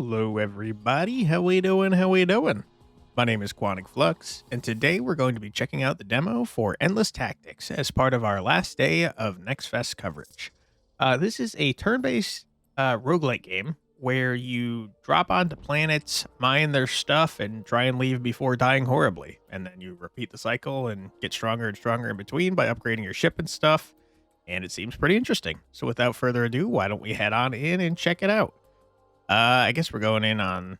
Hello everybody, how we doing, how we doing? My name is Quantic Flux, and today we're going to be checking out the demo for Endless Tactics as part of our last day of Next Fest coverage. This is a turn-based roguelite game where you drop onto planets, mine their stuff, and try and leave before dying horribly. And then you repeat the cycle and get stronger and stronger in between by upgrading your ship and stuff. And it seems pretty interesting. So without further ado, why don't we head on in and check it out? I guess we're going in on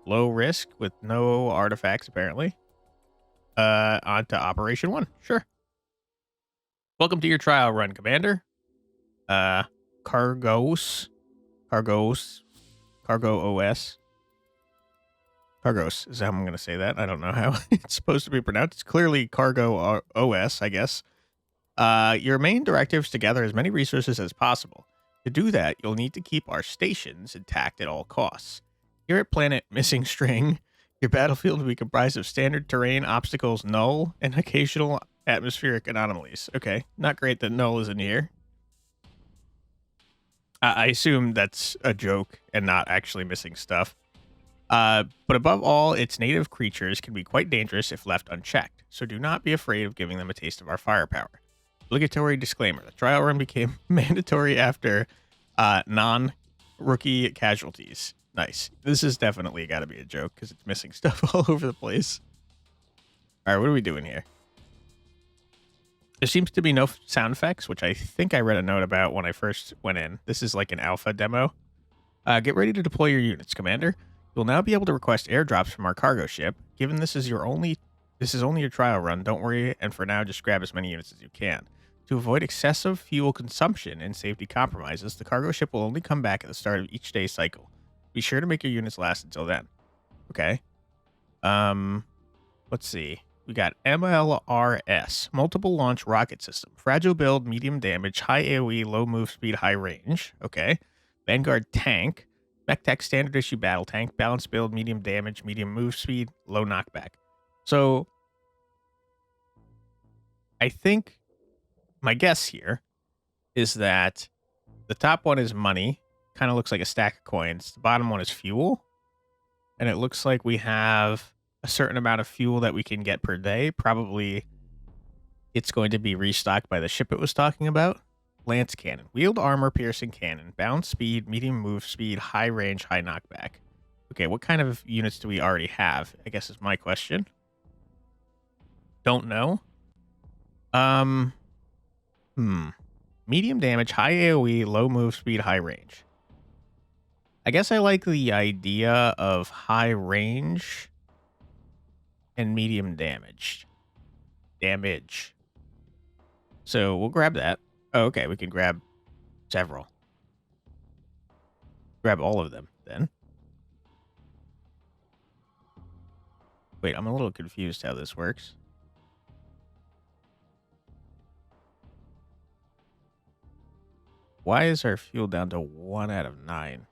low risk with no artifacts, apparently. On to Operation 1. Sure. Welcome to your trial run, Commander. Cargo OS. Cargos is how I'm going to say that. I don't know how it's supposed to be pronounced. It's clearly Cargo OS, I guess. Your main directive is to gather as many resources as possible. To do that, you'll need to keep our stations intact at all costs. Here at Planet Missing String, your battlefield will be comprised of standard terrain, obstacles, null, and occasional atmospheric anomalies. Okay, not great that null is in here. I assume that's a joke and not actually missing stuff. But above all, its native creatures can be quite dangerous if left unchecked, so do not be afraid of giving them a taste of our firepower. Obligatory disclaimer. The trial run became mandatory after non-rookie casualties. Nice. This has definitely got to be a joke because it's missing stuff all over the place. All right, what are we doing here? There seems to be no sound effects, which I think I read a note about when I first went in. This is like an alpha demo. Get ready to deploy your units, Commander. You'll now be able to request airdrops from our cargo ship. Given this is only your trial run, don't worry, and for now, just grab as many units as you can. To avoid excessive fuel consumption and safety compromises, the cargo ship will only come back at the start of each day's cycle. Be sure to make your units last until then. Okay. Let's see. We got MLRS, Multiple Launch Rocket System. Fragile build, medium damage, high AoE, low move speed, high range. Okay. Vanguard Tank. Mech Tech Standard Issue Battle Tank. Balanced build, medium damage, medium move speed, low knockback. So, I think my guess here is that the top one is money. Kind of looks like a stack of coins. The bottom one is fuel. And it looks like we have a certain amount of fuel that we can get per day. Probably it's going to be restocked by the ship it was talking about. Lance Cannon. Wheeled armor piercing cannon. Bound speed, medium move speed, high range, high knockback. Okay, what kind of units do we already have? I guess is my question. Don't know. Medium damage, high AoE, low move speed, high range. I guess I like the idea of high range and medium damage. So we'll grab that. Oh, okay, we can grab several. Grab all of them then. Wait, I'm a little confused how this works. Why is our fuel down to 1 out of 9?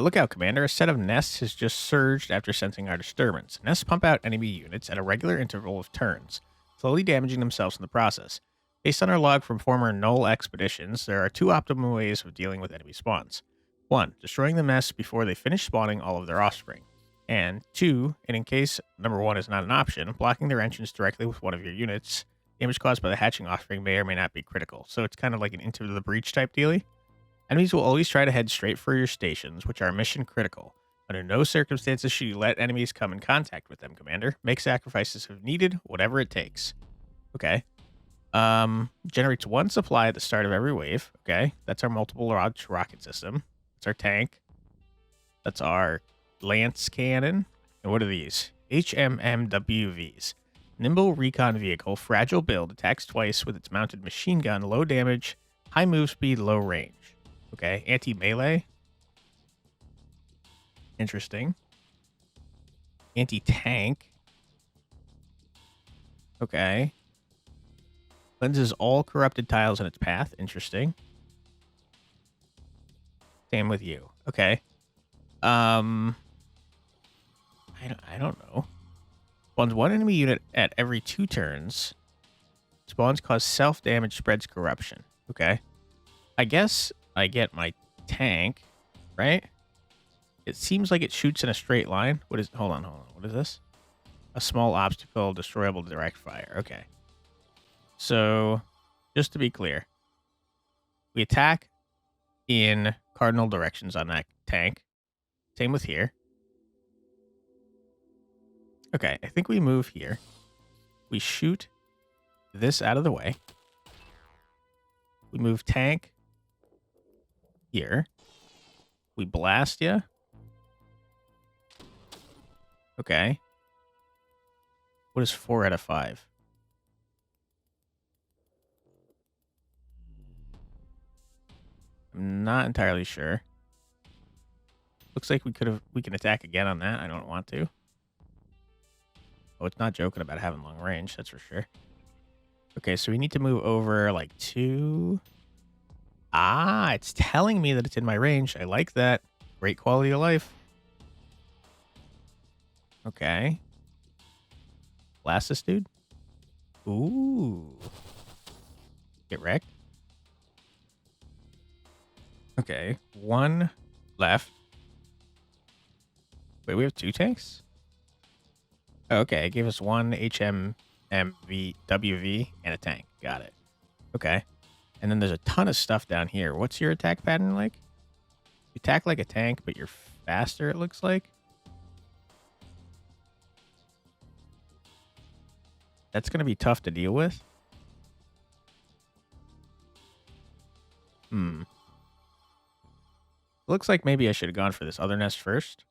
Look out, Commander. A set of nests has just surged after sensing our disturbance. Nests pump out enemy units at a regular interval of turns, slowly damaging themselves in the process. Based on our log from former null expeditions, there are 2 optimal ways of dealing with enemy spawns. 1. Destroying the nests before they finish spawning all of their offspring. And 2, and in case number 1 is not an option, blocking their entrance directly with one of your units. Damage caused by the hatching offspring may or may not be critical. So it's kind of like an Into the Breach type dealie. Enemies will always try to head straight for your stations, which are mission critical. Under no circumstances should you let enemies come in contact with them, Commander. Make sacrifices if needed, whatever it takes. Okay. Generates 1 supply at the start of every wave. Okay. That's our multiple launch rocket system. That's our tank. That's our Lance Cannon. And what are these? HMMWVs. Nimble recon vehicle, fragile build, attacks twice with its mounted machine gun, low damage, high move speed, low range. Okay, anti-melee. Interesting. Anti-tank. Okay. Cleanses all corrupted tiles in its path. Interesting. Same with you. Okay. I don't know. Spawns 1 enemy unit at every 2 turns. Spawns cause self-damage, spreads corruption. Okay. I guess I get my tank, right? It seems like it shoots in a straight line. What is... Hold on. What is this? A small obstacle, destroyable direct fire. Okay. So, just to be clear, we attack in cardinal directions on that tank. Same with here. Okay, I think we move here. We shoot this out of the way. We move tank here. We blast you. Okay. What is 4 out of 5? I'm not entirely sure. Looks like we can attack again on that. I don't want to. Oh, it's not joking about having long range, that's for sure. Okay, so we need to move over like 2. Ah, it's telling me that it's in my range. I like that. Great quality of life. Okay. Blast this dude. Ooh. Get wrecked. Okay, 1 left. Wait, we have 2 tanks? Oh, okay, it gave us 1 WV, and a tank. Got it. Okay. And then there's a ton of stuff down here. What's your attack pattern like? You attack like a tank, but you're faster, it looks like. That's going to be tough to deal with. Looks like maybe I should have gone for this other nest first.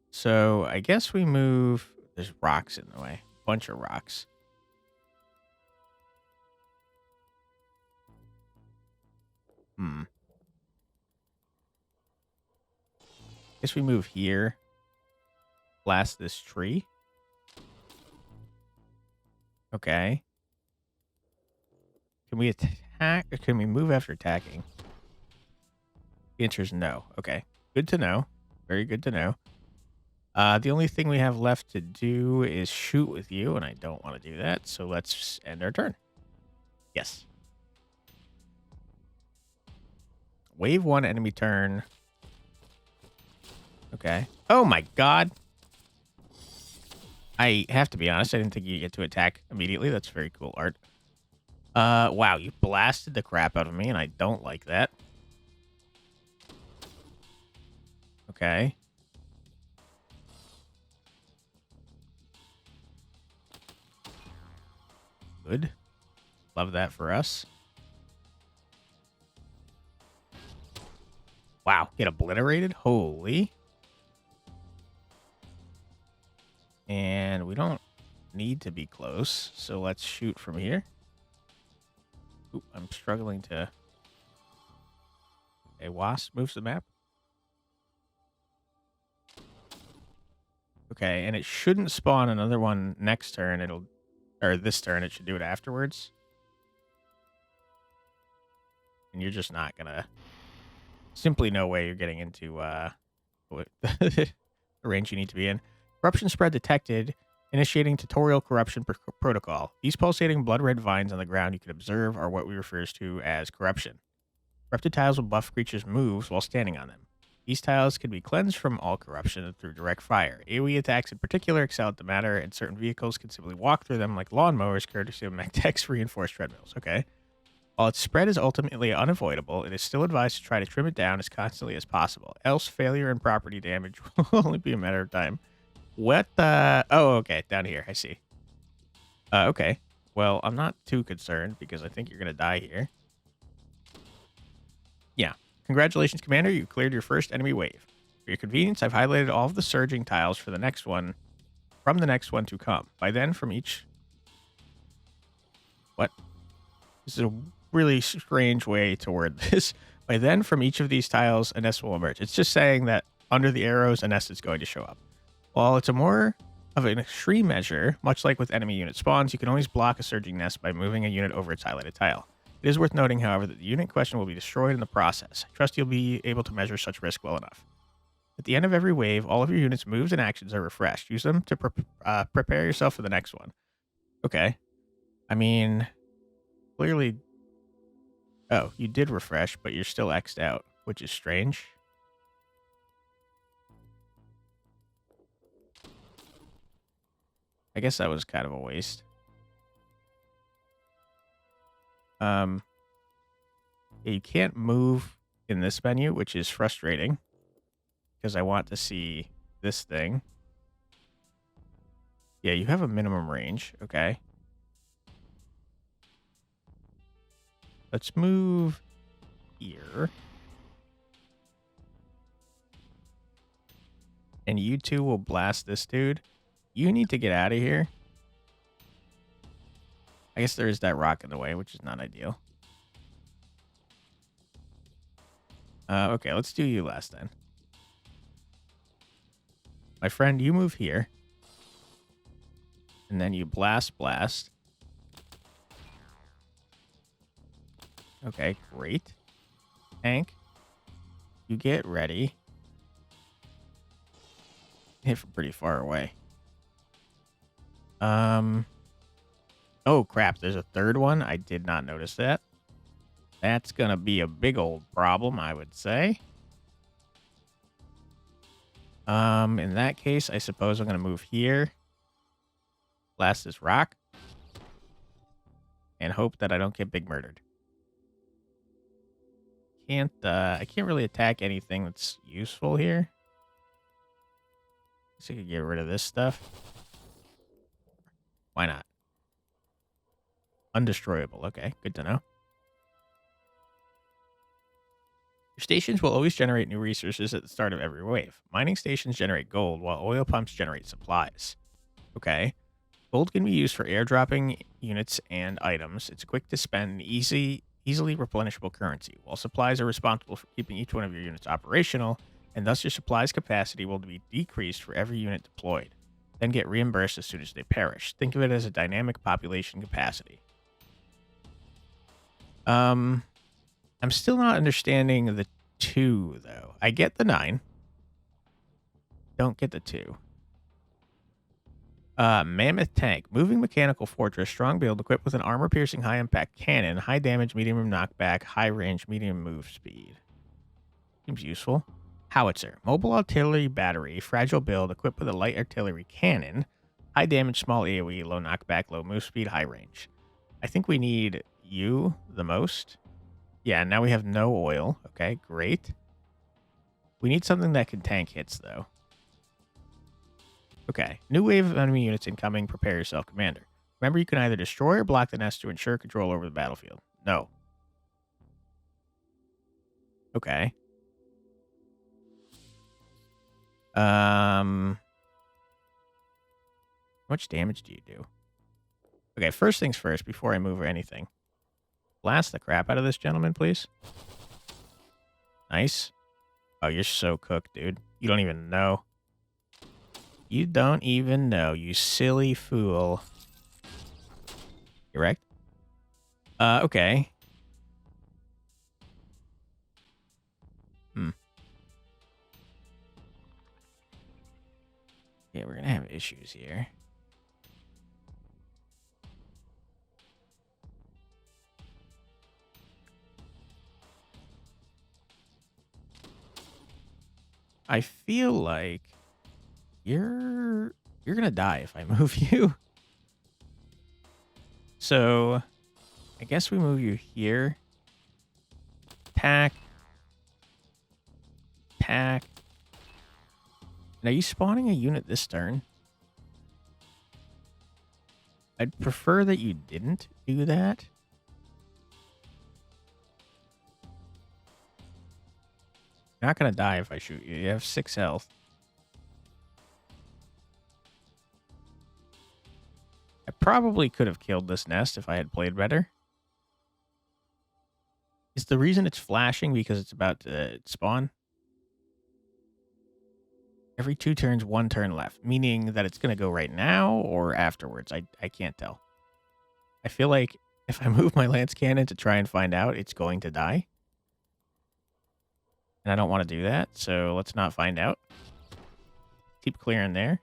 So I guess we move... There's rocks in the way. Bunch of rocks. Guess we move here. Blast this tree. Okay. Can we attack? Or can we move after attacking? The answer is no. Okay. Good to know. Very good to know. The only thing we have left to do is shoot with you, and I don't want to do that, so let's end our turn. Yes. Wave 1 enemy turn. Okay. Oh my god. I have to be honest, I didn't think you get to attack immediately. That's very cool art. Wow, you blasted the crap out of me, and I don't like that. Okay. Good. Love that for us. Wow, get obliterated? Holy. And we don't need to be close, so let's shoot from here. Ooh, I'm struggling to... A wasp moves the map. Okay, and it shouldn't spawn another one next turn. Or this turn, it should do it afterwards. And you're just not gonna... Simply no way you're getting into the range you need to be in. Corruption spread detected. Initiating tutorial corruption protocol. These pulsating blood red vines on the ground you can observe are what we refer to as corruption. Corrupted tiles will buff creatures' moves while standing on them. These tiles can be cleansed from all corruption through direct fire. AoE attacks in particular excel at the matter, and certain vehicles can simply walk through them like lawnmowers, courtesy of mechs reinforced treadmills. Okay. While its spread is ultimately unavoidable, it is still advised to try to trim it down as constantly as possible. Else, failure and property damage will only be a matter of time. What the... Oh, okay. Down here. I see. Okay. Well, I'm not too concerned because I think you're going to die here. Yeah. Congratulations, Commander. You cleared your first enemy wave. For your convenience, I've highlighted all of the surging tiles for the next one, from the next one to come. By then, from each... What? This is a really strange way to word this. By then, from each of these tiles, a nest will emerge. It's just saying that under the arrows, a nest is going to show up. While it's a more of an extreme measure, much like with enemy unit spawns, you can always block a surging nest by moving a unit over its highlighted tile. It is worth noting, however, that the unit in question will be destroyed in the process. I trust you'll be able to measure such risk well enough. At the end of every wave, all of your units' moves and actions are refreshed. Use them to prepare yourself for the next one. Okay. I mean, clearly Oh, you did refresh, but you're still X'd out, which is strange. I guess that was kind of a waste. Yeah, you can't move in this menu, which is frustrating because I want to see this thing. Yeah, you have a minimum range. Okay. Let's move here. And you two will blast this dude. You need to get out of here. I guess there is that rock in the way, which is not ideal. Okay, let's do you last then. My friend, you move here. And then you blast. Okay, great. Tank, you get ready. Hit from pretty far away. Oh, crap. There's a third one. I did not notice that. That's going to be a big old problem, I would say. In that case, I suppose I'm going to move here. Blast this rock. And hope that I don't get big murdered. I can't really attack anything that's useful here. So I could get rid of this stuff. Why not? Undestroyable. Okay, good to know. Your stations will always generate new resources at the start of every wave. Mining stations generate gold, while oil pumps generate supplies. Okay. Gold can be used for airdropping units and items. It's quick to spend and easily replenishable currency, while supplies are responsible for keeping each one of your units operational, and thus your supplies capacity will be decreased for every unit deployed, then get reimbursed as soon as they perish. Think of it as a dynamic population capacity. I'm still not understanding the 2, though. I get the 9. Don't get the 2. Mammoth Tank. Moving mechanical fortress. Strong build equipped with an armor-piercing high-impact cannon. High damage, medium knockback. High range, medium move speed. Seems useful. Howitzer. Mobile artillery battery. Fragile build equipped with a light artillery cannon. High damage, small AoE. Low knockback, low move speed, high range. I think we need you the most. Yeah, now we have no oil. Okay, great. We need something that can tank hits, though. Okay. New wave of enemy units incoming. Prepare yourself, Commander. Remember, you can either destroy or block the nest to ensure control over the battlefield. No. Okay. How much damage do you do? Okay, first things first, before I move or anything. Blast the crap out of this gentleman, please. Nice. Oh, you're so cooked, dude. You don't even know. You don't even know, you silly fool. You wrecked? Okay. Yeah, we're gonna have issues here. I feel like you're gonna die if I move you. So I guess we move you here. Pack. And are you spawning a unit this turn? I'd prefer that you didn't do that. You're not gonna die if I shoot you. You have 6 health. I probably could have killed this nest if I had played better. Is the reason it's flashing because it's about to spawn? Every 2 turns, 1 turn left, meaning that it's going to go right now or afterwards. I can't tell. I feel like if I move my lance cannon to try and find out, it's going to die. And I don't want to do that, so let's not find out. Keep clearing there.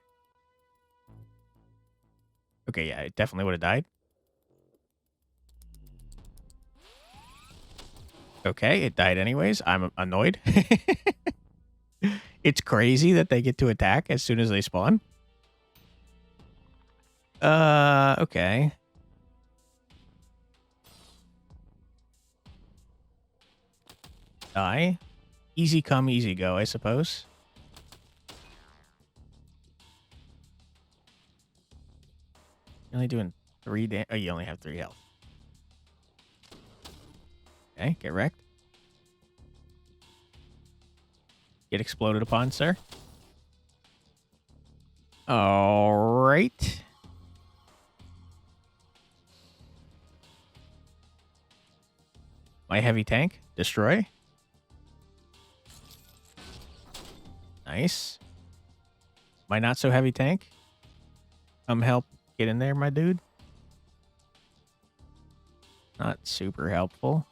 Okay, yeah, it definitely would have died. Okay, it died anyways. I'm annoyed. It's crazy that they get to attack as soon as they spawn. Okay. Die. Easy come, easy go, I suppose. You're only doing 3 damage. Oh, you only have 3 health. Okay, get wrecked. Get exploded upon, sir. All right. My heavy tank, destroy. Nice. My not so heavy tank. Come help get in there, my dude. Not super helpful.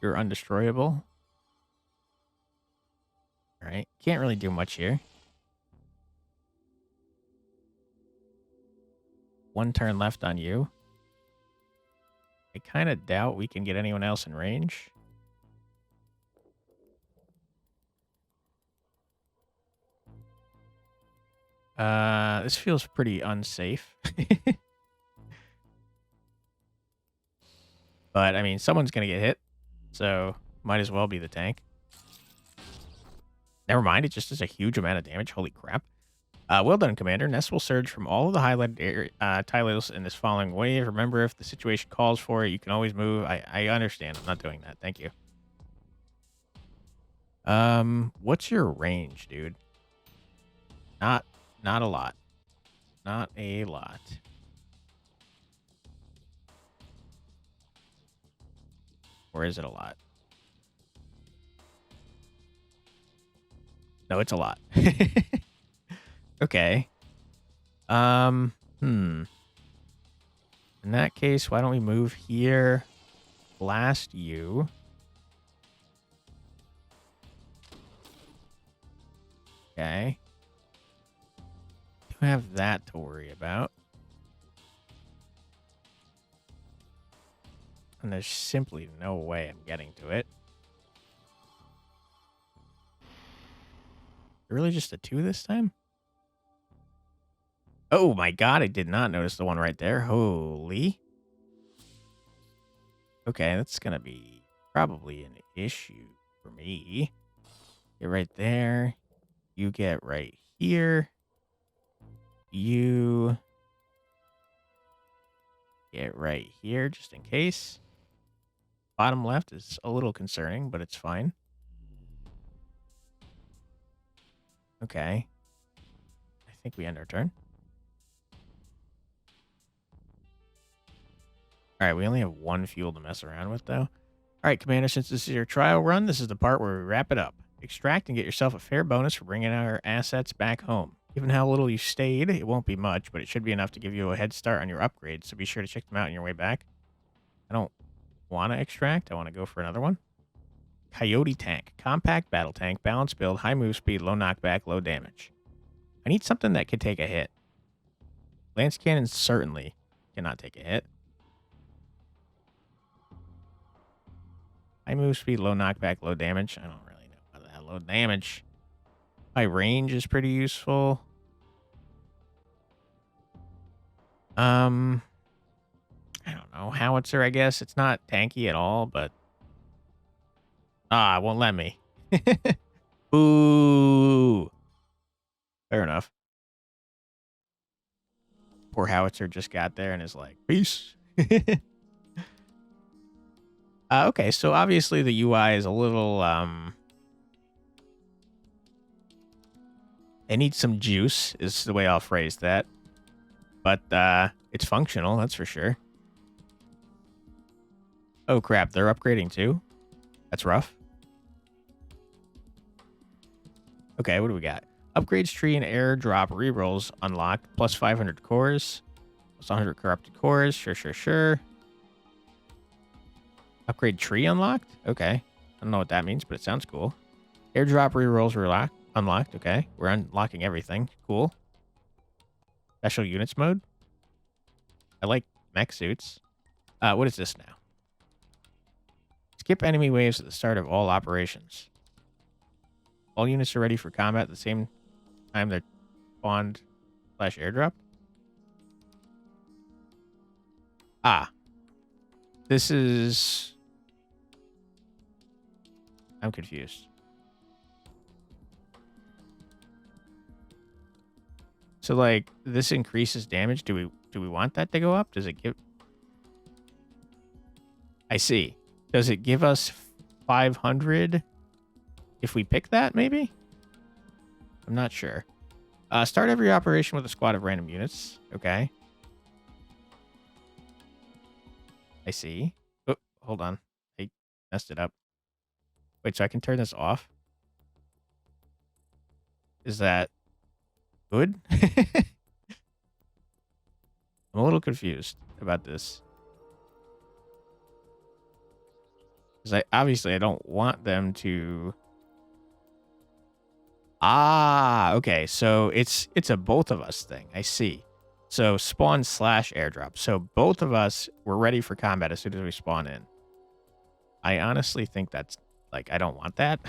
You're undestroyable. All right. Can't really do much here. 1 turn left on you. I kind of doubt we can get anyone else in range. This feels pretty unsafe. But, I mean, someone's going to get hit. So, might as well be the tank. Never mind, it just does a huge amount of damage. Holy crap. Well done, Commander. Nest will surge from all of the highlighted tiles in this following wave. Remember, if the situation calls for it, you can always move. I understand. I'm not doing that. Thank you. What's your range, dude? Not a lot. Not a lot. Or is it a lot? No, it's a lot. Okay. In that case, why don't we move here? Blast you. Okay. Don't have that to worry about. And there's simply no way I'm getting to it. Really just a 2 this time? Oh my god, I did not notice the one right there. Holy. Okay, that's gonna be probably an issue for me. Get right there. You get right here. You get right here just in case. Bottom left is a little concerning, but it's fine. Okay. I think we end our turn. All right, we only have 1 fuel to mess around with, though. All right, Commander, since this is your trial run, this is the part where we wrap it up. Extract and get yourself a fair bonus for bringing our assets back home. Given how little you stayed, it won't be much, but it should be enough to give you a head start on your upgrades, so be sure to check them out on your way back. I don't want to extract. I want to go for another one. Coyote Tank. Compact battle tank, balanced build, high move speed, low knockback, low damage. I need something that can take a hit. Lance cannons certainly cannot take a hit. High move speed, low knockback, low damage. I don't really know about that. Low damage. High range is pretty useful. I don't know. Howitzer, I guess. It's not tanky at all, but... it won't let me. Ooh. Fair enough. Poor Howitzer just got there and is like, peace. Okay, so obviously the UI is a little, it needs some juice, is the way I'll phrase that. But, it's functional, that's for sure. Oh, crap, they're upgrading too? That's rough. Okay, what do we got? Upgrades tree and airdrop rerolls unlocked. Plus 500 cores. Plus 100 corrupted cores. Sure. Upgrade tree unlocked? Okay. I don't know what that means, but it sounds cool. Airdrop rerolls were unlocked. Okay. We're unlocking everything. Cool. Special units mode. I like mech suits. What is this now? Skip enemy waves at the start of all operations. All units are ready for combat at the same time they're spawned / airdropped. Ah. This is... I'm confused. So, like, this increases damage. Do we want that to go up? Does it give... I see. Does it give us 500 if we pick that, maybe? I'm not sure. Start every operation with a squad of random units. Okay. I see. Oh, hold on. I messed it up. Wait, so I can turn this off? Is that good? I'm a little confused about this. Because obviously I don't want them to... Ah, okay. So it's a both of us thing. I see. So spawn / airdrop. So both of us were ready for combat as soon as we spawn in. I honestly think that's... Like, I don't want that.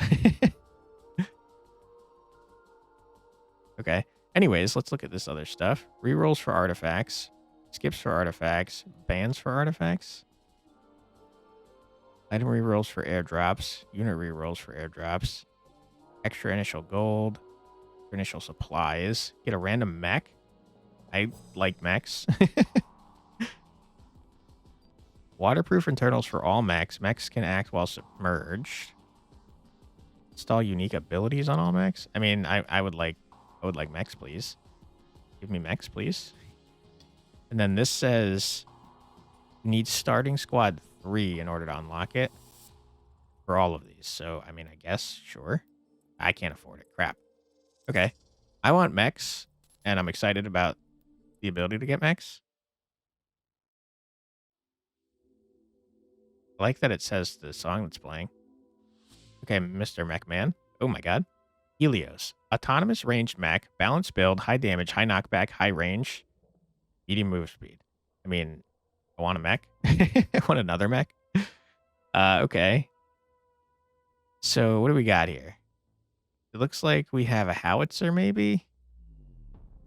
Okay. Anyways, let's look at this other stuff. Rerolls for artifacts. Skips for artifacts. Bans for artifacts. Item rerolls for airdrops. Unit rerolls for airdrops. Extra initial gold. Initial supplies. Get a random mech. I like mechs. Waterproof internals for all mechs. Mechs can act while submerged. Install unique abilities on all mechs. I mean, I would like mechs, please. Give me mechs, please. And then this says need starting squad 3 in order to unlock it for all of these. So, I mean, I guess, sure. I can't afford it. Crap. Okay. I want mechs, and I'm excited about the ability to get mechs. I like that it says the song that's playing. Okay, Mr. Mech Man. Oh my god. Helios. Autonomous ranged mech. Balanced build. High damage. High knockback. High range. Medium move speed. I mean, I want a mech. I want another mech. Okay. So, what do we got here? It looks like we have a howitzer, maybe?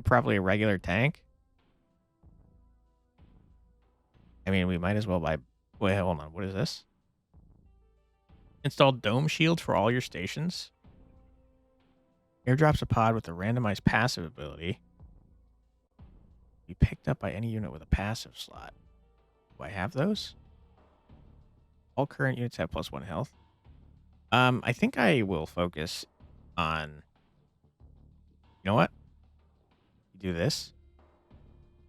Probably a regular tank. I mean, we might as well buy... Wait, hold on. What is this? Install dome shield for all your stations. Airdrops a pod with a randomized passive ability. Be picked up by any unit with a passive slot. Do I have those? All current units have +1 health. I think I will focus on... You know what? Do this.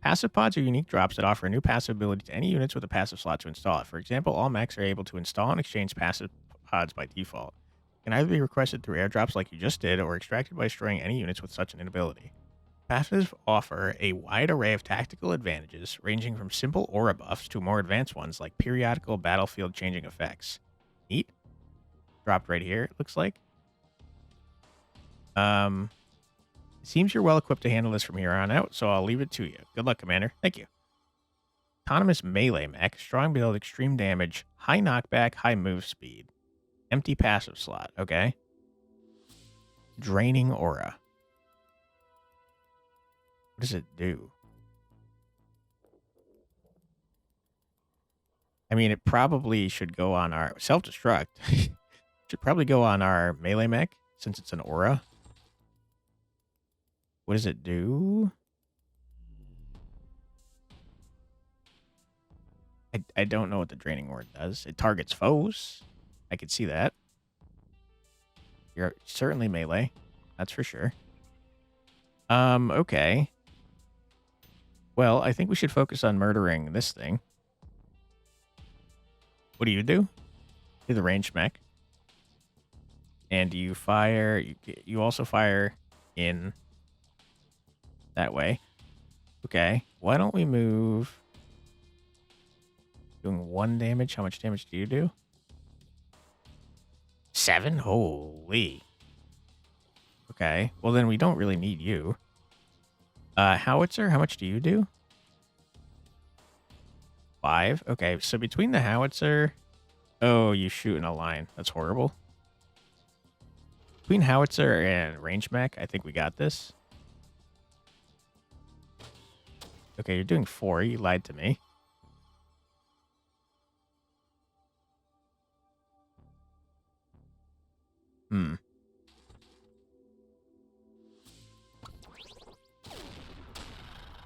Passive pods are unique drops that offer a new passive ability to any units with a passive slot to install it. For example, all mechs are able to install and exchange passive pods by default. It can either be requested through airdrops like you just did, or extracted by destroying any units with such an ability. Passives offer a wide array of tactical advantages, ranging from simple aura buffs to more advanced ones like periodical battlefield changing effects. Neat. Dropped right here, it looks like. It seems you're well equipped to handle this from here on out, so I'll leave it to you. Good luck, Commander. Thank you. Autonomous melee mech. Strong build, extreme damage, high knockback, high move speed. Empty passive slot. Okay. Draining aura. What does it do? I mean, it probably should go on our... Self-destruct. Should probably go on our melee mech, since it's an aura. What does it do? I don't know what the draining aura does. It targets foes. I could see that. You're certainly melee. That's for sure. Okay. Well, I think we should focus on murdering this thing. What do? Do the ranged mech. And you fire... You also fire in... that way. Okay. Why don't we move... Doing 1 damage. How much damage do you do? 7? Holy. Okay. Well, then we don't really need you. Howitzer, how much do you do? 5. Okay. So between the howitzer Oh, you shoot in a line. That's horrible. Between howitzer and range mech, I think we got this. Okay, you're doing 4. You lied to me. Hmm.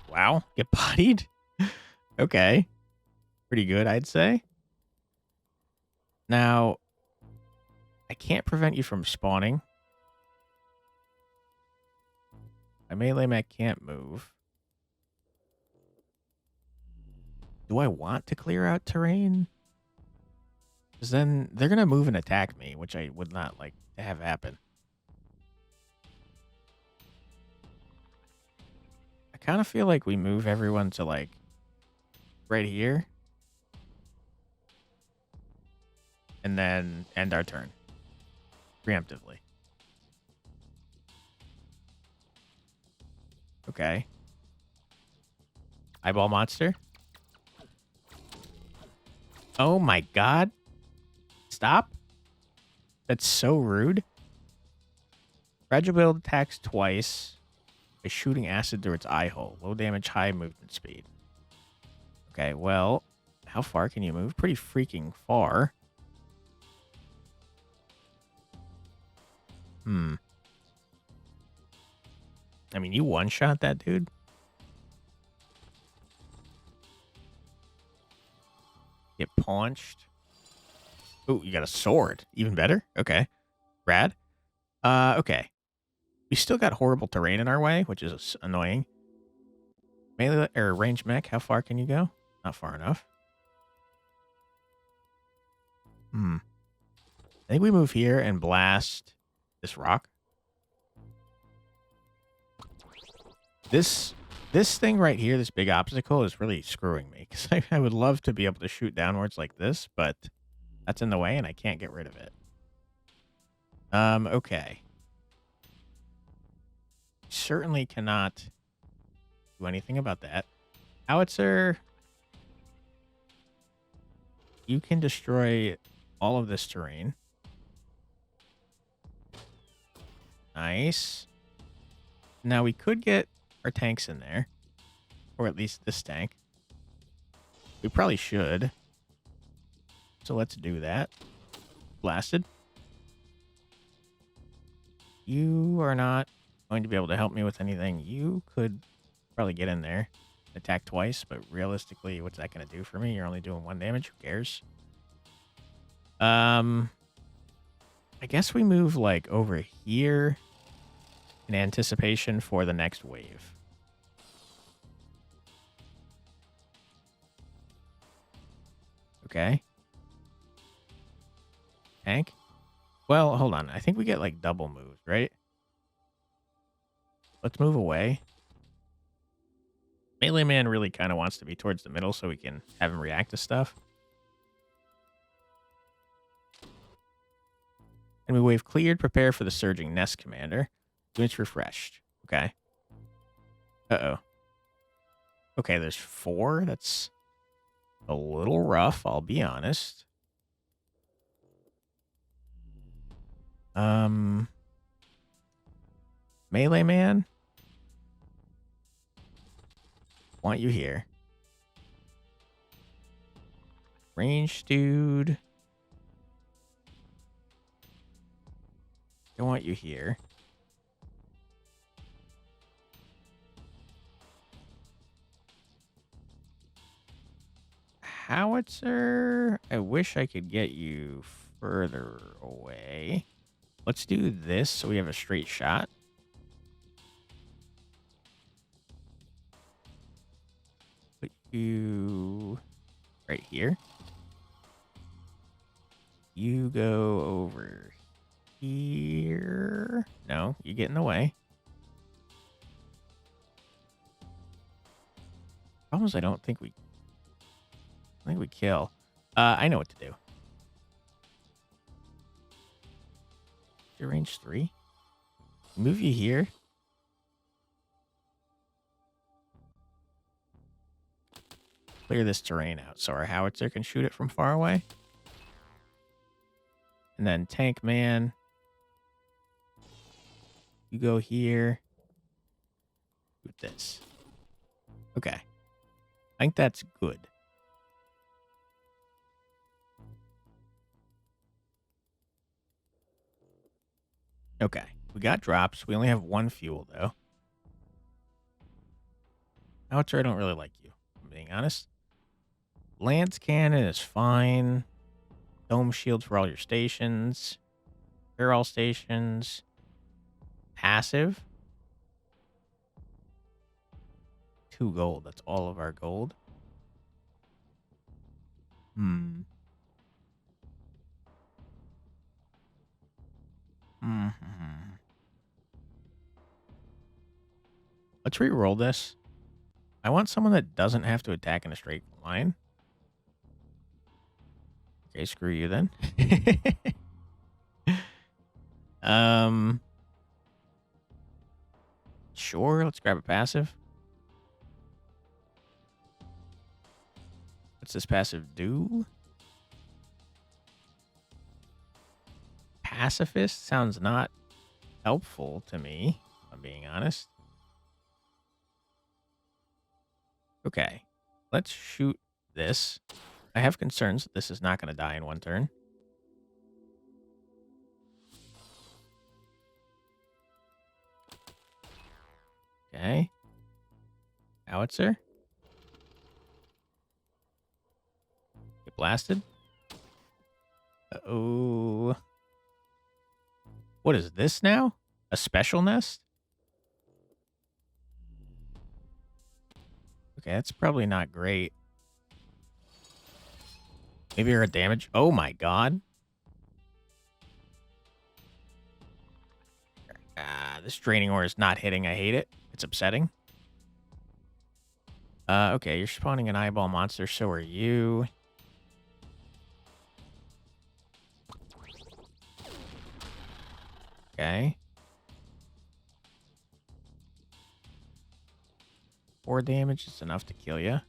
Wow. Get bodied? Okay. Pretty good, I'd say. Now, I can't prevent you from spawning. My melee mech can't move. Do I want to clear out terrain? Because then they're going to move and attack me, which I would not like to have happen. I kind of feel like we move everyone to like right here. And then end our turn. Preemptively. Okay. Eyeball monster. Oh my god. Stop. That's so rude. Fragile build attacks twice by shooting acid through its eye hole. Low damage, high movement speed. Okay, well, how far can you move? Pretty freaking far. Hmm. I mean, you one-shot that dude. Get paunched. Oh, you got a sword. Even better. Okay. Rad. Okay. We still got horrible terrain in our way, which is annoying. Melee or range mech, how far can you go? Not far enough. Hmm. I think we move here and blast this rock. This thing right here, this big obstacle, is really screwing me. Because I would love to be able to shoot downwards like this, but that's in the way and I can't get rid of it. Okay. Certainly cannot do anything about that. Howitzer, you can destroy all of this terrain. Nice. Now we could get our tanks in there. Or at least this tank. We probably should. So let's do that. Blasted. You are not going to be able to help me with anything. You could probably get in there. Attack twice, but realistically, what's that going to do for me? You're only doing 1 damage. Who cares? I guess we move like over here in anticipation for the next wave. Okay. Tank. Well, hold on. I think we get like double moves, right? Let's move away. Melee Man really kind of wants to be towards the middle so we can have him react to stuff. And we wave cleared. Prepare for the surging nest commander. Units refreshed. Okay. Uh-oh. Okay, there's 4. That's a little rough, I'll be honest. Melee Man. Want you here. Range dude. I want you here. Howitzer. I wish I could get you further away. Let's do this so we have a straight shot. Put you right here. You go over here. No, you get in the way. Problem is, I think we kill. I know what to do. Your range 3. Move you here. Clear this terrain out so our howitzer can shoot it from far away. And then Tank Man, you go here with this. Okay. I think that's good. Okay. We got drops. We only have one fuel, though. Howitzer, I don't really like you, if I'm being honest. Lance Cannon is fine. Dome shields for all your stations. They're all stations. Passive. 2 gold. That's all of our gold. Hmm. Mm-hmm. Let's re-roll this. I want someone that doesn't have to attack in a straight line. Okay, screw you then. Sure, let's grab a passive. What's this passive do? Pacifist sounds not helpful to me, if I'm being honest. Okay, let's shoot this. I have concerns that this is not going to die in one turn. Okay. Howitzer. Get blasted. Uh-oh. What is this now? A special nest? Okay, that's probably not great. Maybe you're a damage. Oh my god. This draining ore is not hitting. I hate it. It's upsetting. Okay, you're spawning an eyeball monster. So are you. Okay. 4 damage is enough to kill you.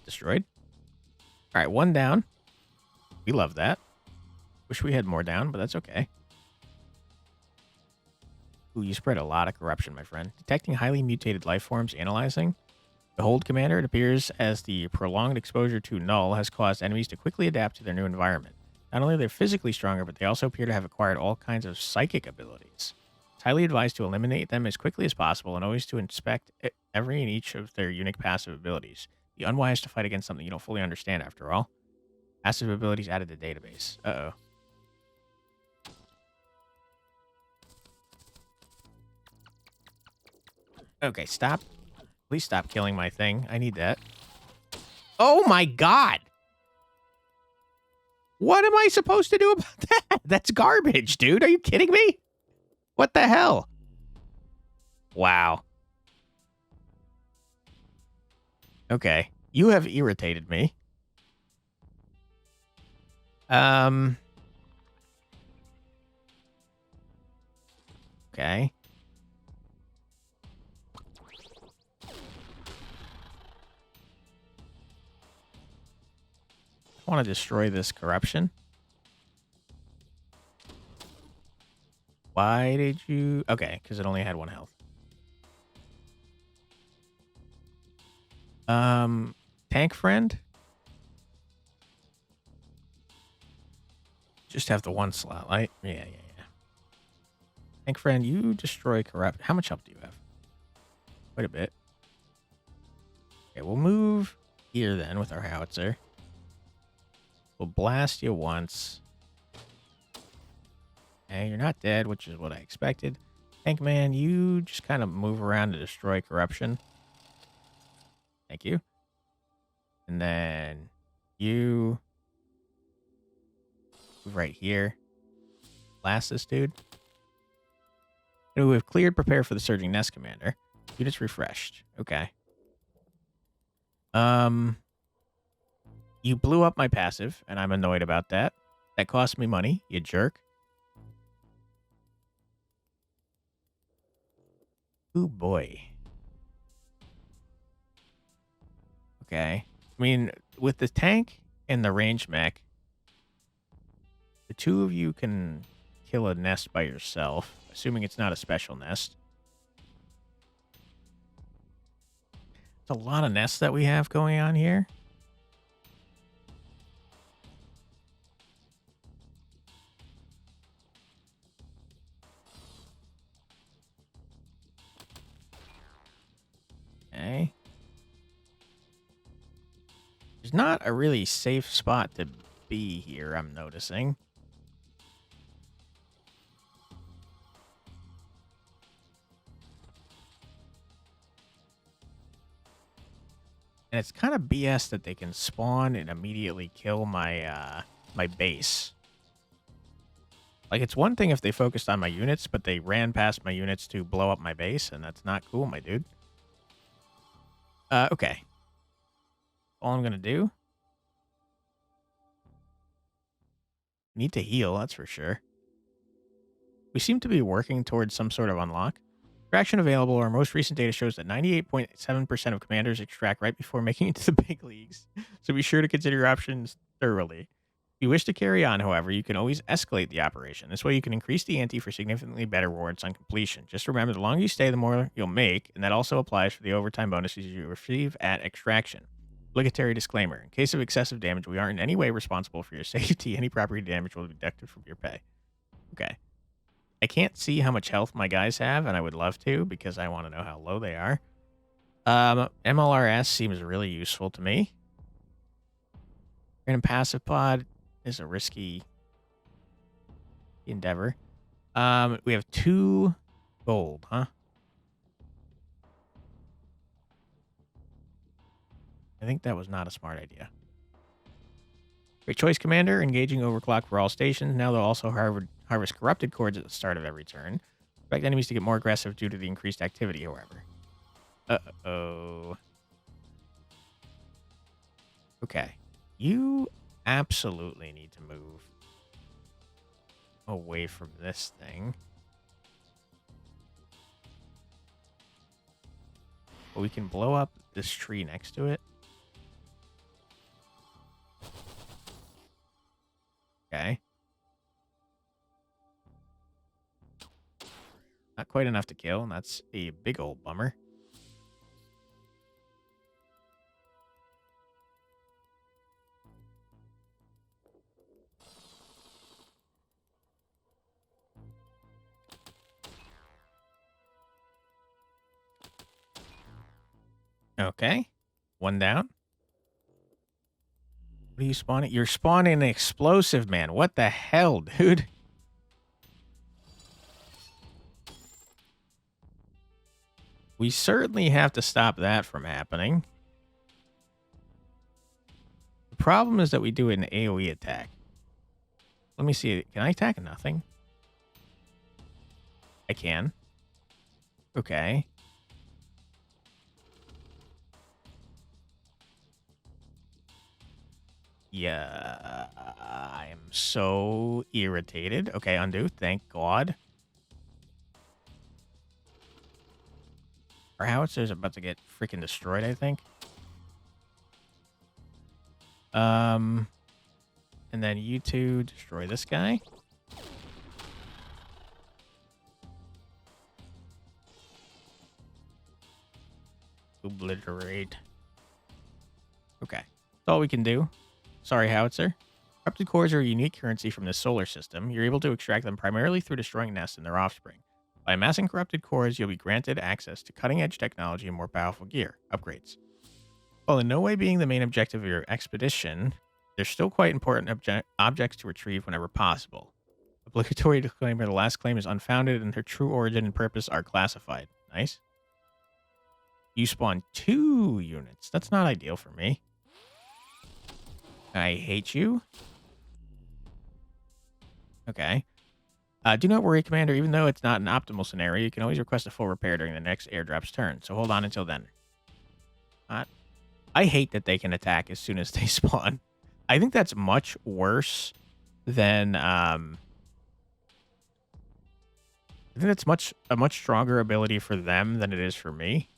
Destroyed. All right, 1 down. We love that. Wish we had more down, but that's okay. Ooh, you spread a lot of corruption, my friend. Detecting highly mutated life forms, analyzing. Behold, Commander, it appears as the prolonged exposure to Null has caused enemies to quickly adapt to their new environment. Not only are they physically stronger, but they also appear to have acquired all kinds of psychic abilities. It's highly advised to eliminate them as quickly as possible and always to inspect every and each of their unique passive abilities. Be unwise to fight against something you don't fully understand, after all. Passive abilities added to database. Uh-oh. Okay, stop. Please stop killing my thing. I need that. Oh my god! What am I supposed to do about that? That's garbage, dude. Are you kidding me? What the hell? Wow. Okay. You have irritated me. Okay. I want to destroy this corruption. Why did you... Okay, because it only had 1 health. Tank friend? Just have the 1 slot, right? Yeah. Tank friend, you destroy corrupt... How much health do you have? Quite a bit. Okay, we'll move here then with our howitzer. We'll blast you once. Okay, you're not dead, which is what I expected. Tank man, you just kind of move around to destroy corruption. Thank you. And then you move right here. Blast this dude. And we have cleared, prepare for the surging nest commander. Units refreshed. Okay. You blew up my passive, and I'm annoyed about that. That cost me money, you jerk. Ooh, boy. Okay. I mean, with the tank and the range mech, the two of you can kill a nest by yourself, assuming it's not a special nest. It's a lot of nests that we have going on here. Okay. There's not a really safe spot to be here, I'm noticing. And it's kind of BS that they can spawn and immediately kill my my base. Like, it's one thing if they focused on my units, but they ran past my units to blow up my base, and that's not cool, my dude. Okay. All I'm gonna do. Need to heal, that's for sure. We seem to be working towards some sort of unlock. Extraction available. Our most recent data shows that 98.7% of commanders extract right before making it to the big leagues, so be sure to consider your options thoroughly. If you wish to carry on, however, you can always escalate the operation. This way you can increase the ante for significantly better rewards on completion. Just remember, the longer you stay, the more you'll make, and that also applies for the overtime bonuses you receive at extraction. Obligatory disclaimer. In case of excessive damage, we aren't in any way responsible for your safety. Any property damage will be deducted from your pay. Okay. I can't see how much health my guys have, and I would love to because I want to know how low they are. MLRS seems really useful to me. Random passive pod is a risky endeavor. We have 2 gold, huh? I think that was not a smart idea. Great choice, Commander. Engaging overclock for all stations. Now they'll also harvest corrupted cores at the start of every turn. Expect enemies to get more aggressive due to the increased activity, however. Uh-oh. Okay. You absolutely need to move away from this thing. But we can blow up this tree next to it. Okay. Not quite enough to kill, and that's a big old bummer. Okay. 1 down. What are you spawning? You're spawning an explosive, man. What the hell, dude? We certainly have to stop that from happening. The problem is that we do an AoE attack. Let me see. Can I attack nothing? I can. Okay. Yeah. I am so irritated. Okay, undo. Thank God. Our howitzer about to get freaking destroyed, I think. And then you two destroy this guy. Obliterate. Okay. That's all we can do. Sorry, howitzer. Corrupted cores are a unique currency from the solar system. You're able to extract them primarily through destroying nests and their offspring. By amassing corrupted cores, you'll be granted access to cutting-edge technology and more powerful gear upgrades. While in no way being the main objective of your expedition, they're still quite important objects to retrieve whenever possible. Obligatory disclaimer, the last claim is unfounded and her true origin and purpose are classified. Nice. You spawn 2 units. That's not ideal for me. I hate you. Okay. Do not worry, Commander. Even though it's not an optimal scenario, you can always request a full repair during the next airdrop's turn. So hold on until then. I hate that they can attack as soon as they spawn. I think that's much worse than... I think that's a much stronger ability for them than it is for me.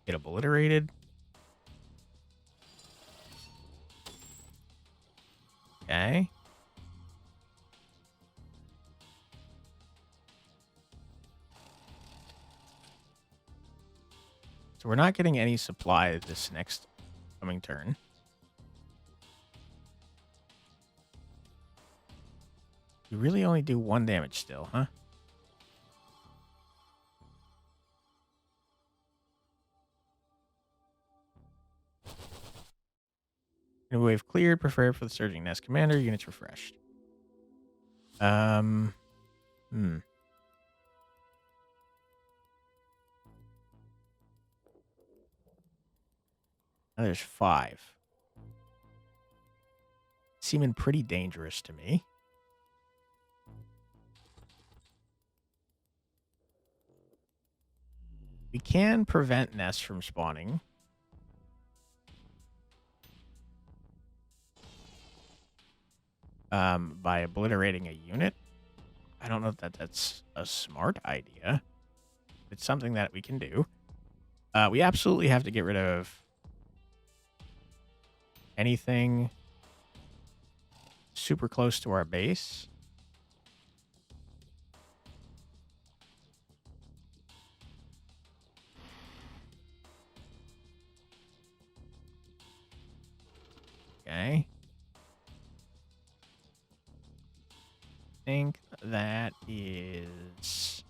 Get obliterated. Okay. So we're not getting any supply this next coming turn. You really only do 1 damage still, huh? New wave cleared, preferred for the surging nest commander. Units refreshed. Hmm. Oh, there's 5. Seeming pretty dangerous to me. We can prevent nests from spawning. By obliterating a unit. I don't know that that's a smart idea. It's something that we can do. We absolutely have to get rid of anything super close to our base. Okay. I think that is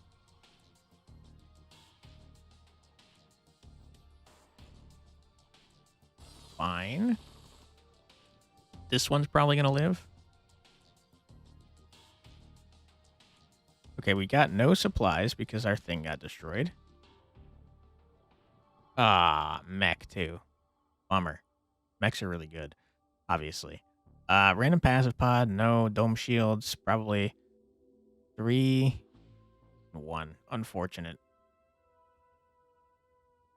fine. This one's probably going to live. Okay, we got no supplies because our thing got destroyed. Ah, mech too. Bummer. Mechs are really good, obviously. Random passive pod, no. Dome shields, probably 3, 1. Unfortunate.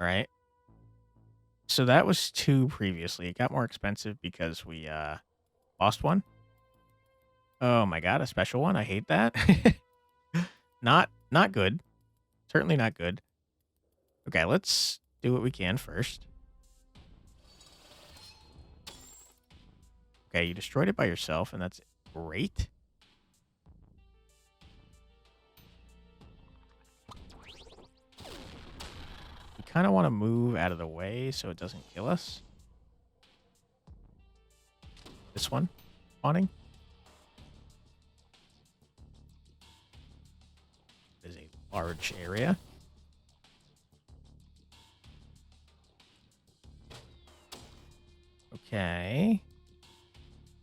All right. So that was 2 previously. It got more expensive because we lost 1. Oh my god, a special one. I hate that. Not good. Certainly not good. Okay, let's do what we can first. Okay, you destroyed it by yourself, and that's great. We kind of want to move out of the way so it doesn't kill us. This one, spawning. Is a large area. Okay.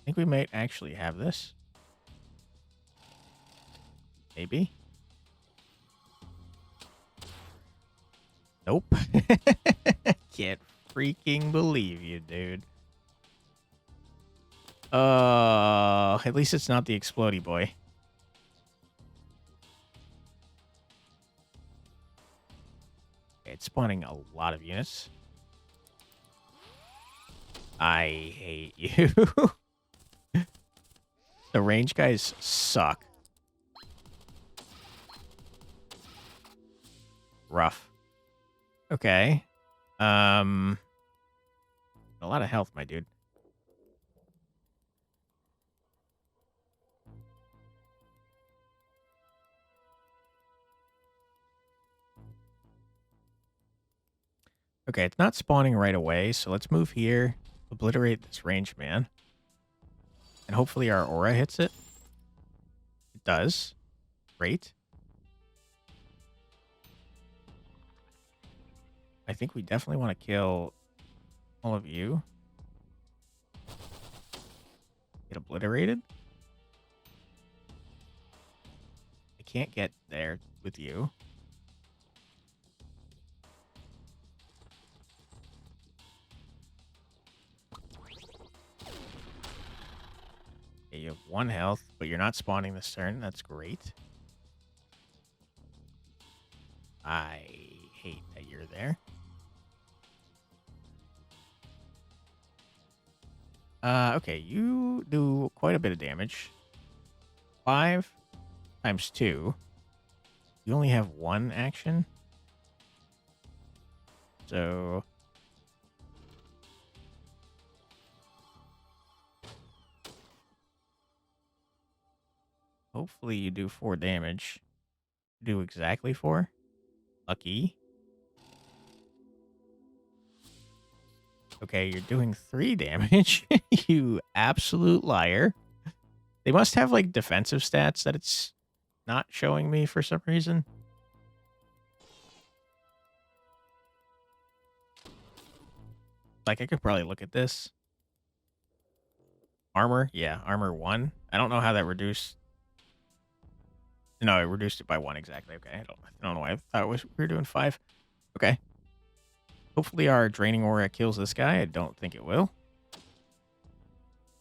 I think we might actually have this. Maybe. Nope. Can't freaking believe you, dude. At least it's not the explodey boy. Okay, it's spawning a lot of units. I hate you. The range guys suck. Rough. Okay. A lot of health, my dude. Okay, it's not spawning right away, so let's move here, obliterate this range man, and hopefully our aura hits it. It does. Great. I think we definitely want to kill all of you. Get obliterated. I can't get there with you. Okay, you have 1 health, but you're not spawning this turn. That's great. I hate that you're there. Okay, you do quite a bit of damage. 5 times 2. You only have 1 action. So hopefully you do 4 damage. Do exactly 4. Lucky. Okay, you're doing 3 damage. You absolute liar. They must have like defensive stats that it's not showing me for some reason. Like I could probably look at this. Armor, yeah, armor 1. I don't know how that reduced. No, it reduced it by 1 exactly. Okay, I don't know why I thought we were doing 5. Okay. Hopefully our draining aura kills this guy. I don't think it will.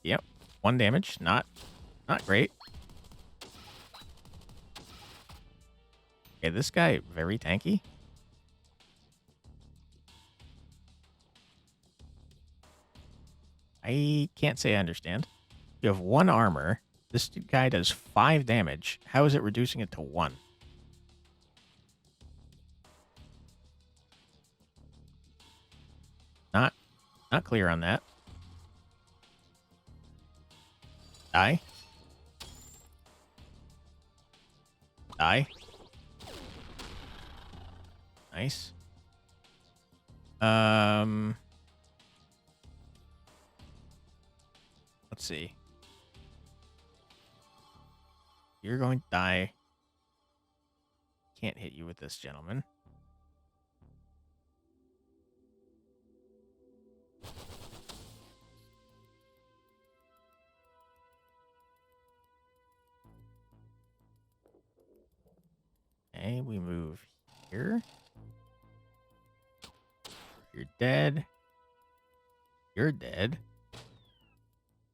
Yep. 1 damage. Not great. Okay, this guy very tanky. I can't say I understand. You have 1 armor. This guy does 5 damage. How is it reducing it to 1? Not clear on that. Die. Die. Nice. Let's see. You're going to die. Can't hit you with this, gentleman. Okay, we move here. You're dead. You're dead.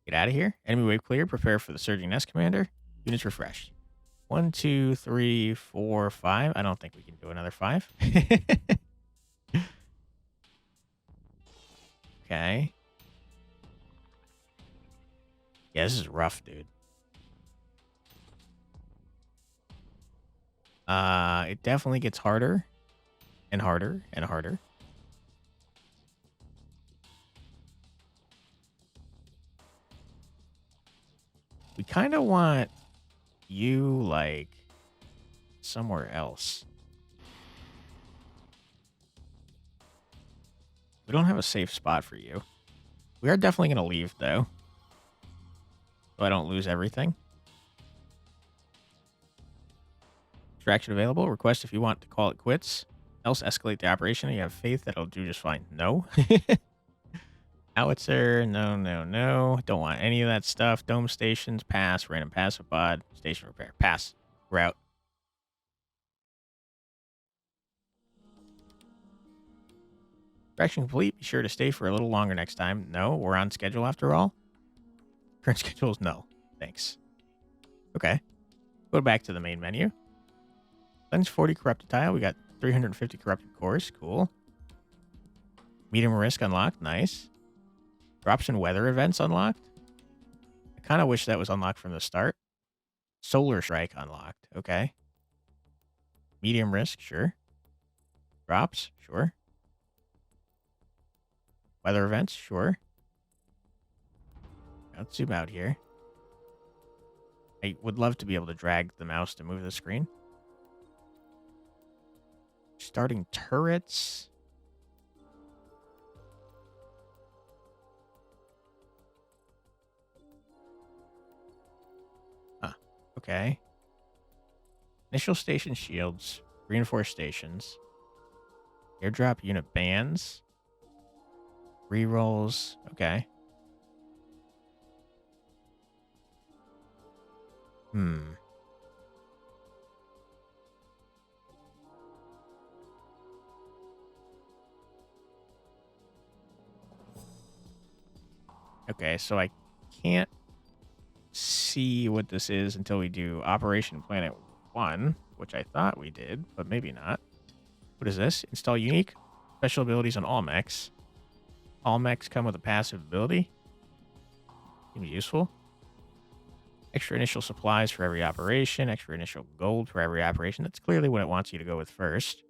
Get out of here. Enemy wave clear. Prepare for the surging nest commander. Units refreshed. 1, 2, 3, 4, 5. I don't think we can do another 5. Okay. Yeah, this is rough, dude. It definitely gets harder and harder and harder. We kind of want you, like, somewhere else. We don't have a safe spot for you. We are definitely going to leave, though. So I don't lose everything. Distraction available. Request if you want to call it quits. Else escalate the operation. You have faith that it'll do just fine. No. Howitzer. No, no, no. Don't want any of that stuff. Dome stations. Pass. Random passive pod. Station repair. Pass. Route. Distraction complete. Be sure to stay for a little longer next time. No, we're on schedule after all. Current schedule is no. Thanks. Okay. Go back to the main menu. Cleanse 40 corrupted tile. We got 350 corrupted cores. Cool. Medium risk unlocked. Nice. Drops and weather events unlocked. I kind of wish that was unlocked from the start. Solar strike unlocked. Okay. Medium risk. Sure. Drops. Sure. Weather events. Sure. Let's zoom out here. I would love to be able to drag the mouse to move the screen. Starting turrets. Huh. Okay. Initial station shields. Reinforced stations. Airdrop unit bans. Rerolls. Okay. Okay, so I can't see what this is until we do Operation Planet 1, which I thought we did, but maybe not. What is this? Install unique special abilities on all mechs. All mechs come with a passive ability. Seems useful. Extra initial supplies for every operation. Extra initial gold for every operation. That's clearly what it wants you to go with first.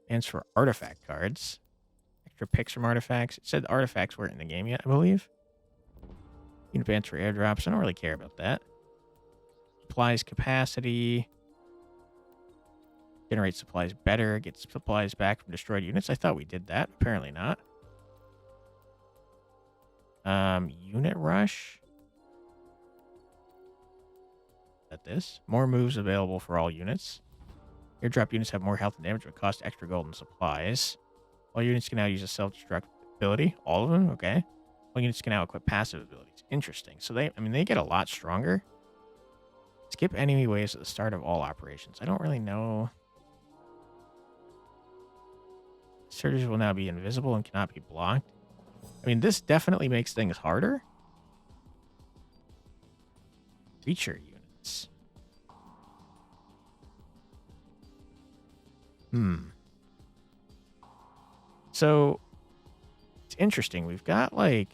Stands for artifact cards. extra picks from artifacts. It said artifacts weren't in the game yet, I believe. Advance for airdrops. I don't really care about that. Supplies capacity. Generate supplies better. Get supplies back from destroyed units. I thought we did that. Apparently not. Unit rush. Is that this? More moves available for all units. Airdrop units have more health and damage, but cost extra gold and supplies. All units can now use a self-destruct ability. All of them? Okay. All units can now equip passive abilities. Interesting. So they get a lot stronger. Skip enemy waves at the start of all operations. I don't really know. Surges will now be invisible and cannot be blocked. I mean, this definitely makes things harder. Creature units. So, it's interesting. We've got, like...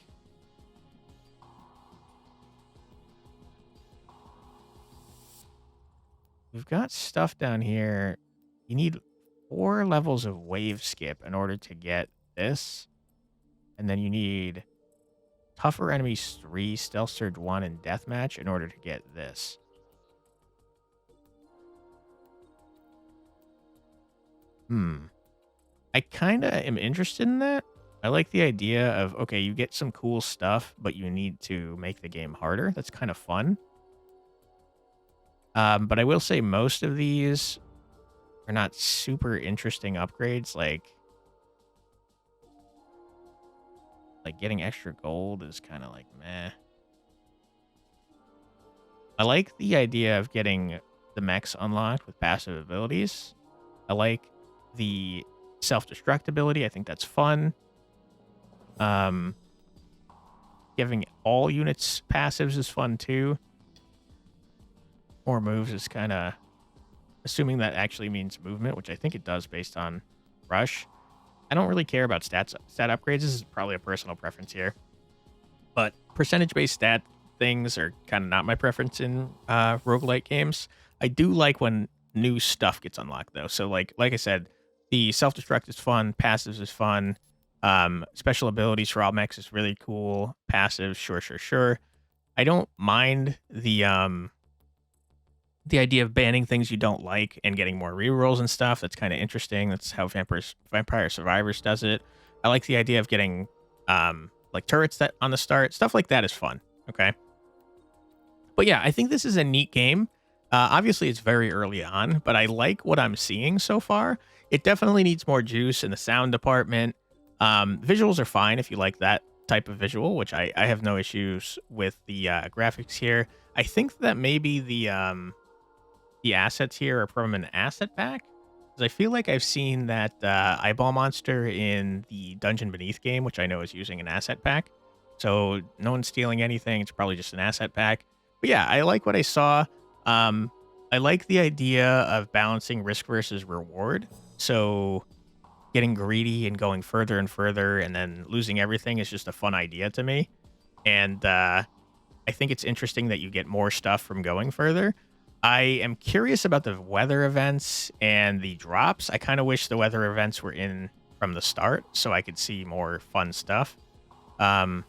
We've got stuff down here. You need 4 levels of wave skip in order to get this. And then you need tougher enemies 3, stealth surge 1, and deathmatch in order to get this. I kind of am interested in that. I like the idea of, okay, you get some cool stuff, but you need to make the game harder. That's kind of fun. But I will say most of these are not super interesting upgrades. Like getting extra gold is kind of like meh. I like the idea of getting the mechs unlocked with passive abilities. I like the self-destruct ability. I think that's fun. Giving all units passives is fun too. More moves is kind of assuming that actually means movement, which I think it does based on rush. I don't really care about stat upgrades. This is probably a personal preference here. But percentage-based stat things are kind of not my preference in roguelite games. I do like when new stuff gets unlocked, though. So, like I said, the self-destruct is fun. Passives is fun. Special abilities for all mechs is really cool. Passives, sure. I don't mind the idea of banning things you don't like and getting more rerolls and stuff. That's kind of interesting. That's how Vampire Survivors does it. I like the idea of getting like turrets that on the start. Stuff like that is fun. Okay. But yeah, I think this is a neat game. Obviously, it's very early on, but I like what I'm seeing so far. It definitely needs more juice in the sound department. Visuals are fine if you like that type of visual, which I have no issues with the graphics here. I think that maybe the assets here are from an asset pack, because I feel like I've seen that eyeball monster in the Dungeon Beneath game, which I know is using an asset pack. So no one's stealing anything. It's probably just an asset pack. But yeah, I like what I saw. I like the idea of balancing risk versus reward. So getting greedy and going further and further and then losing everything is just a fun idea to me. And I think it's interesting that you get more stuff from going further. I am curious about the weather events and the drops. I kind of wish the weather events were in from the start so I could see more fun stuff. I'm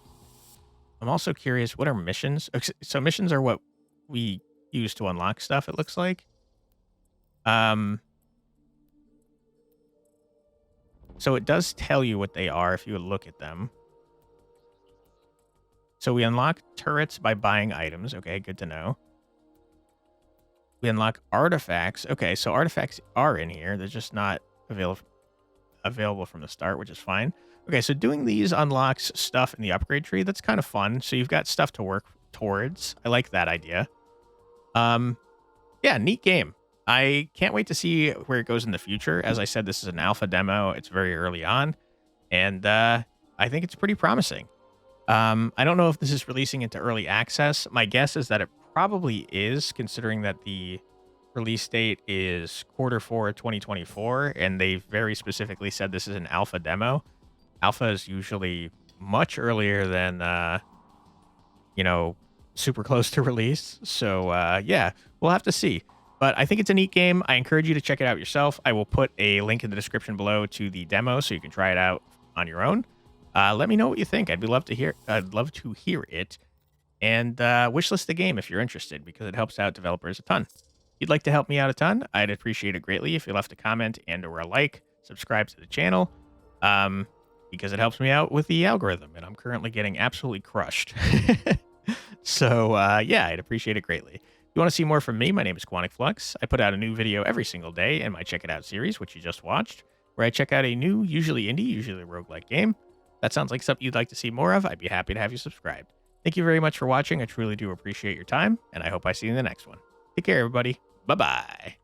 also curious, what are missions? So missions are what we use to unlock stuff, it looks like. So it does tell you what they are if you would look at them. So we unlock turrets by buying items. Okay, good to know. We unlock artifacts. Okay, so artifacts are in here. They're just not available from the start, which is fine. Okay, so doing these unlocks stuff in the upgrade tree. That's kind of fun. So you've got stuff to work towards. I like that idea. Yeah, neat game. I can't wait to see where it goes in the future. As I said, this is an alpha demo. It's very early on. And I think it's pretty promising. I don't know if this is releasing into early access. My guess is that it probably is, considering that the release date is Q4 2024, and they very specifically said this is an alpha demo. Alpha is usually much earlier than, super close to release. So, yeah, we'll have to see. But I think it's a neat game. I encourage you to check it out yourself. I will put a link in the description below to the demo so you can try it out on your own. Let me know what you think. I'd love to hear it. And wishlist the game if you're interested, because it helps out developers a ton. If you'd like to help me out a ton, I'd appreciate it greatly if you left a comment and or a like, subscribe to the channel, because it helps me out with the algorithm, and I'm currently getting absolutely crushed. So, yeah, I'd appreciate it greatly. If you want to see more from me, my name is Quantic Flux. I put out a new video every single day in my Check It Out series, which you just watched, where I check out a new, usually indie, usually roguelike game. If that sounds like something you'd like to see more of, I'd be happy to have you subscribed. Thank you very much for watching. I truly do appreciate your time, and I hope I see you in the next one. Take care, everybody. Bye-bye.